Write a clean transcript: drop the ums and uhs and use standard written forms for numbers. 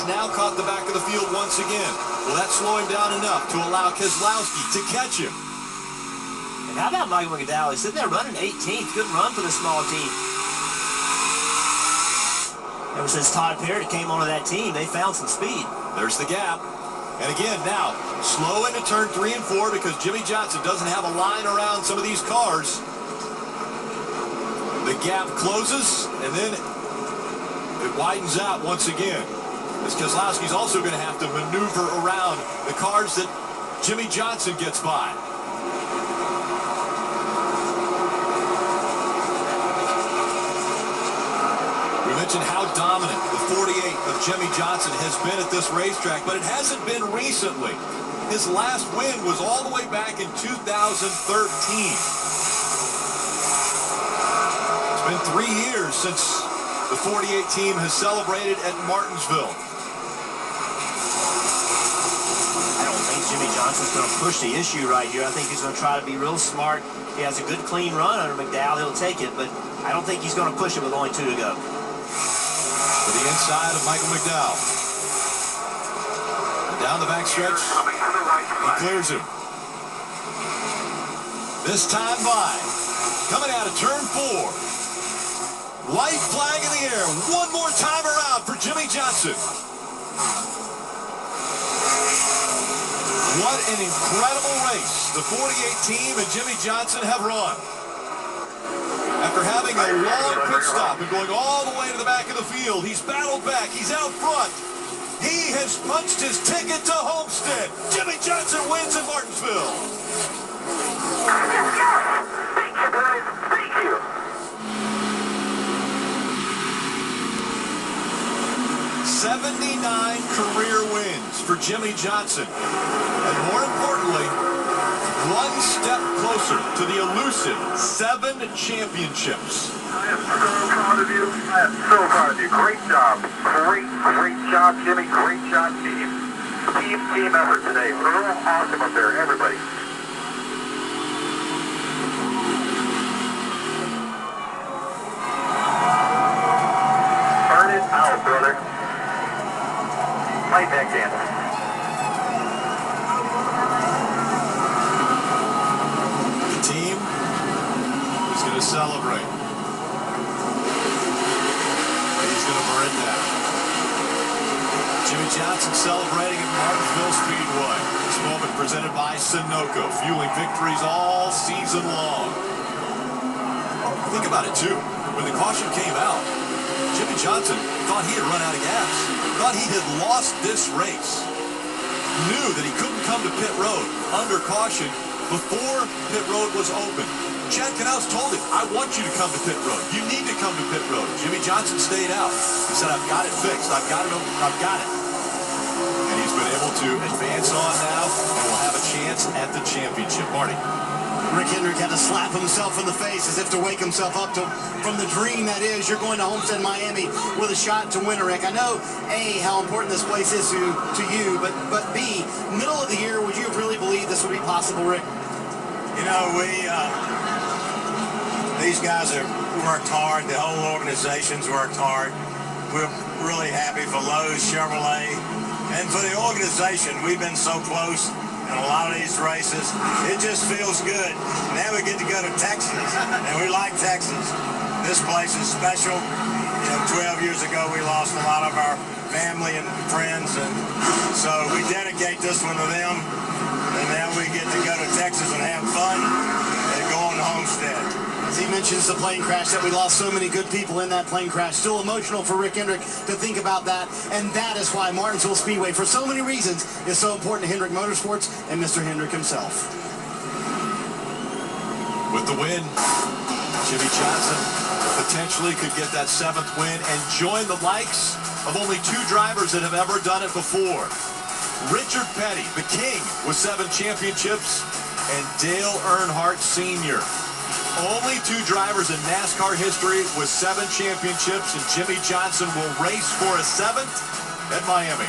has now caught the back of the field once again. Will that slow him down enough to allow Keselowski to catch him? And how about Michael McDowell? He's sitting there running 18th. Good run for the small team. Ever since Todd Parrott came onto that team, they found some speed. There's the gap. And again, now, slow into turn 3 and 4 because Jimmie Johnson doesn't have a line around some of these cars. The gap closes, and then it widens out once again. As Keselowski's also going to have to maneuver around the cars that Jimmie Johnson gets by. We mentioned how dominant the 48 of Jimmie Johnson has been at this racetrack, but it hasn't been recently. His last win was all the way back in 2013. It's been 3 years since the 48 team has celebrated at Martinsville. I don't think Jimmie Johnson's going to push the issue right here. I think he's going to try to be real smart. He has a good, clean run under McDowell. He'll take it, but I don't think he's going to push it with only 2 to go. To the inside of Michael McDowell. And down the backstretch, he clears him. This time by, coming out of turn 4. White flag in the air. One more time around for Jimmie Johnson. What an incredible race the 48 team and Jimmie Johnson have run. After having a long pit stop and going all the way to the back of the field, he's battled back. He's out front. He has punched his ticket to Homestead. Jimmie Johnson wins in Martinsville. Thank you, guys. Thank you. 79 career wins for Jimmie Johnson. And more importantly, one step closer to the elusive 7 championships. I am so proud of you. I am so proud of you. Great job. Great job, Jimmie. Great job, team. Team effort today. Real awesome up there, everybody. Burn it out, brother. Light that candle. Celebrate. He's going to burn it down. Jimmie Johnson celebrating at Martinsville Speedway. This moment presented by Sunoco, fueling victories all season long. Think about it too. When the caution came out, Jimmie Johnson thought he had run out of gas. Thought he had lost this race. Knew that he couldn't come to pit road under caution before pit road was open. Chad Knaus told him, I want you to come to pit road. You need to come to pit road. Jimmie Johnson stayed out. He said, I've got it fixed. I've got it. I've got it. And he's been able to advance on now and will have a chance at the championship. Marty. Rick Hendrick had to slap himself in the face as if to wake himself up from the dream that is you're going to Homestead, Miami with a shot to win, Rick. I know, A, how important this place is to you, but B, middle of the year, would you have really believed this would be possible, Rick? You know, these guys have worked hard. The whole organization's worked hard. We're really happy for Lowe's, Chevrolet, and for the organization. We've been so close in a lot of these races. It just feels good. Now we get to go to Texas, and we like Texas. This place is special. You know, 12 years ago, we lost a lot of our family and friends, and so we dedicate this one to them. And now we get to go to Texas and have fun and go on to Homestead. As he mentions the plane crash, that we lost so many good people in that plane crash. Still emotional for Rick Hendrick to think about that. And that is why Martinsville Speedway, for so many reasons, is so important to Hendrick Motorsports and Mr. Hendrick himself. With the win, Jimmie Johnson potentially could get that 7th win and join the likes of only 2 drivers that have ever done it before. Richard Petty, the king, with 7 championships, and Dale Earnhardt Sr. Only 2 drivers in NASCAR history with 7 championships, and Jimmie Johnson will race for a 7th at Miami.